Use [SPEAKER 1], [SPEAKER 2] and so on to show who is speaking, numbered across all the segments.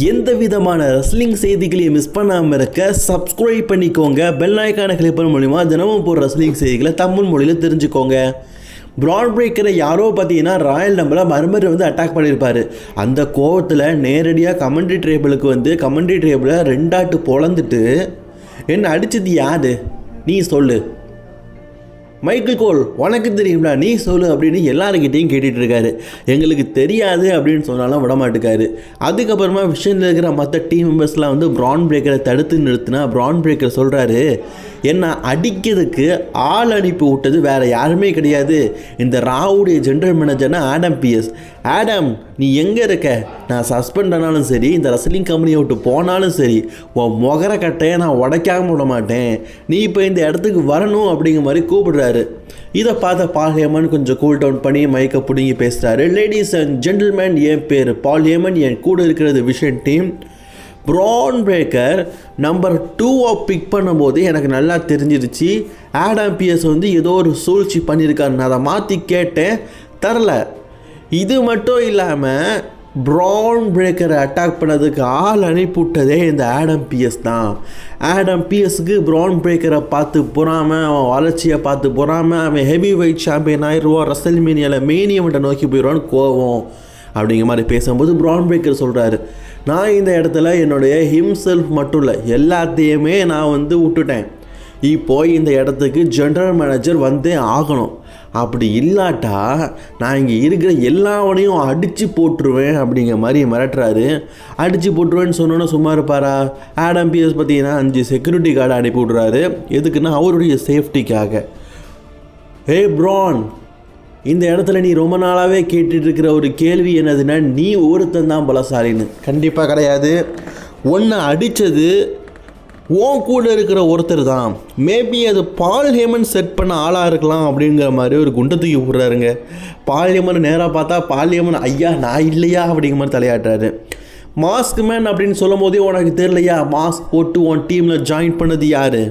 [SPEAKER 1] எந்த விதமான ரெஸ்லிங் செய்திகளையும் மிஸ் பண்ணாமல் இருக்க சப்ஸ்கிரைப் பண்ணிக்கோங்க. பெல் ஐக்கானை கிளிக் பண்ண மூலிமா தினமும் போகிற ரெஸ்லிங் செய்திகளை தமிழ் மொழியில் தெரிஞ்சுக்கோங்க. பிரான் பிரேக்கரை யாரோ பார்த்தீங்கன்னா ராயல் நம்பரில் மறுபடி அட்டாக் பண்ணியிருப்பார். அந்த கோவத்தில் நேரடியாக கமெண்ட்ரி டேபிளுக்கு கமெண்ட்ரி டேபிளை ரெண்டாட்டு பொழந்துட்டு என்ன அடித்தது யாரு நீ சொல்லு, மைக்கேல் கோல் உனக்கு தெரியும்டா நீ சொல்லு அப்படின்னு எல்லாருக்கிட்டையும் கேட்டுட்டு இருக்காரு. எங்களுக்கு தெரியாது அப்படின்னு சொன்னாலும் விட மாட்டேக்காரு. அதுக்கப்புறமா விஷயத்தில் இருக்கிற மற்ற டீம் மெம்பர்ஸ்லாம் பிரான் பிரேக்கரை தடுத்து நிறுத்தினா பிரான் பிரேக்கர் சொல்கிறாரு, என்ன அடிக்கிறதுக்கு ஆள் அனுப்பி விட்டது வேறு யாருமே கிடையாது, இந்த ராவுடைய ஜென்ரல் மேனேஜர்னா ஆடம் பிஎஸ். ஆடம் நீ எங்கே இருக்க, நான் சஸ்பெண்ட் ஆனாலும் சரி, இந்த ரெஸ்லிங் கம்பெனியை விட்டு போனாலும் சரி, உன் முகர கட்டையை நான் உடைக்காம விட மாட்டேன், நீ இப்போ இந்த இடத்துக்கு வரணும் அப்படிங்கிற மாதிரி கூப்பிடுறாரு. இதை பார்த்த பால் ஹேமன் கொஞ்சம் கூல் டவுன் பண்ணி மைக்கை பிடுங்கி பேசுகிறாரு. லேடிஸ் அண்ட் ஜென்டில்மேன், என் பேர் பால் ஹேமன், என் கூட இருக்கிறது விஷன் டீம். பிரான் பிரேக்கர் நம்பர் 2 பிக் பண்ணும்போது எனக்கு நல்லா தெரிஞ்சிருச்சு ஆடம் பிஎஸ் ஏதோ ஒரு சூழ்ச்சி பண்ணியிருக்காரு. நான் அதை மாற்றி கேட்டேன், தரல. இது மட்டும் இல்லாமல் பிரான் பிரேக்கரை அட்டாக் பண்ணதுக்கு ஆள் அனுப்பிவிட்டதே இந்த ஆடம் பிஎஸ் தான். ஆடம் பிஎஸ்க்கு பிரான் பிரேக்கரை பார்த்து பொறாமல், அவன் வளர்ச்சியை பார்த்து பொறாமல், அவன் ஹெவி வெயிட் சாம்பியன் ஆயிடுவான், ரெஸ்ல்மேனியாவில் மெயின் ஈவெண்ட்டை நோக்கி போயிடுவான்னு கோவம் அப்படிங்கிற மாதிரி பேசும்போது பிரான் பிரேக்கர் சொல்கிறாரு, நான் இந்த இடத்துல என்னுடைய ஹிம்செல்ஃப் மட்டும் இல்லை எல்லாத்தையுமே நான் விட்டுட்டேன். இப்போ இந்த இடத்துக்கு ஜென்ரல் மேனேஜர் வந்தே ஆகணும், அப்படி இல்லாட்டா நான் இங்கே இருக்கிற எல்லாவனையும் அடித்து போட்டுருவேன் அப்படிங்கிற மாதிரி மிரட்டுறாரு. அடித்து போட்டுருவேன்னு சொன்னோன்னே சும்மா இருப்பாரா? ஆடம் பிஎஸ் பார்த்தீங்கன்னா 5 செக்யூரிட்டி கார்டை அனுப்பி விட்றாரு. எதுக்குன்னா அவருடைய சேஃப்டிக்காக. ஹே பிரான், இந்த இடத்துல நீ ரொம்ப நாளாகவே கேட்டுட்டு இருக்கிற ஒரு கேள்வி என்னதுன்னா, நீ ஒருத்தன் தான் பலசாலின்னு. கண்டிப்பாக கிடையாது. ஒன்று அடித்தது உன் கூட இருக்கிற ஒருத்தர் தான். மேபி அது பால் ஹேமன் செட் பண்ண ஆளாக இருக்கலாம் அப்படிங்கிற மாதிரி ஒரு குண்டை தூக்கி விட்றாருங்க. பால் ஹேமன் நேராக பார்த்தா பால் ஹேமன் ஐயா நான் இல்லையா அப்படிங்கிற மாதிரி தலையாட்டுறாரு. மாஸ்க் மேன் அப்படின்னு சொல்லும் போதே உனக்கு தெரியலையா, மாஸ்க் போட்டு உன் டீமில் ஜாயின் பண்ணது யார்?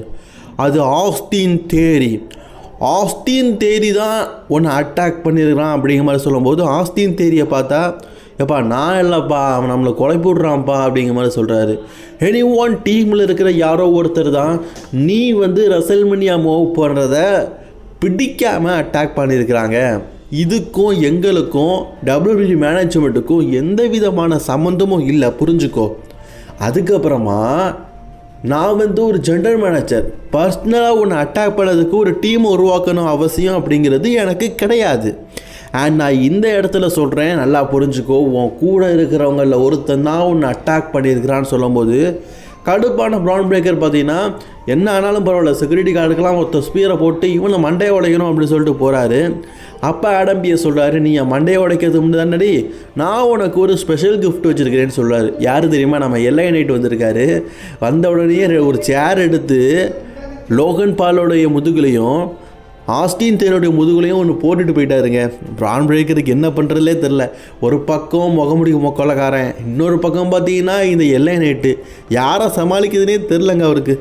[SPEAKER 1] அது ஆஸ்டின் தியரி. ஆஸ்டின் தியரி தான் ஒன்று அட்டாக் பண்ணியிருக்கிறான் அப்படிங்கிற மாதிரி சொல்லும்போது ஆஸ்டின் தியரியை பார்த்தா, எப்பா நான் இல்லைப்பா அவன் நம்மளை கொலை போடுறான்ப்பா அப்படிங்கிற மாதிரி சொல்கிறாரு. எனி ஒன் டீமில் இருக்கிற யாரோ ஒருத்தர் தான் நீ ரெஸ்ல்மேனியா மூவ் பண்ணுறத பிடிக்காமல் அட்டாக் பண்ணியிருக்கிறாங்க. இதுக்கும் எங்களுக்கும் WWE மேனேஜ்மெண்ட்டுக்கும் எந்த விதமான சம்மந்தமும் இல்லை, புரிஞ்சுக்கோ. அதுக்கப்புறமா நான் ஒரு ஜென்ரல் மேனேஜர், பர்சனலாக ஒன்று அட்டாக் பண்ணதுக்கு ஒரு டீம் உருவாக்கணும் அவசியம் அப்படிங்கிறது எனக்கு கிடையாது. அண்ட் நான் இந்த இடத்துல சொல்கிறேன், நல்லா புரிஞ்சுக்கோ, உன் கூட இருக்கிறவங்களில் ஒருத்தன் தான் ஒன்று அட்டாக் பண்ணியிருக்கிறான்னு சொல்லும்போது கடுப்பான பிரான் பிரேக்கர் பார்த்தீங்கன்னா என்ன ஆனாலும் பரவாயில்ல, செக்யூரிட்டி கார்டுக்கெல்லாம் ஒருத்தர் ஸ்பீரை போட்டு இவனை மண்டையை உடைக்கணும் அப்படின்னு சொல்லிட்டு போகிறாரு. அப்போ ஆடம் பிஎஸ் சொல்கிறாரு, நீ என் மண்டையை உடைக்கிறது முன்னாடி தானடி நான் உனக்கு ஒரு ஸ்பெஷல் கிஃப்ட் வச்சுருக்கிறேன்னு சொல்கிறாரு. யார் தெரியுமா? நம்ம எல்ஐ நைட் வந்திருக்காரு. வந்த உடனே ஒரு சேர் எடுத்து லோகன் பாலோடைய முதுகுலையும் ஆஸ்டின் தேரோடைய முதுகுலையும் ஒன்று போட்டுட்டு போயிட்டாருங்க. பிரான் பிரேக்கருக்கு என்ன பண்ணுறதுலே தெரில. ஒரு பக்கம் முகமுடி மொக்கலக்காரன், இன்னொரு பக்கம் பார்த்தீங்கன்னா இந்த எல்ஐ நைட்டு யாரை சமாளிக்கிறதுனே தெரிலங்க அவருக்கு.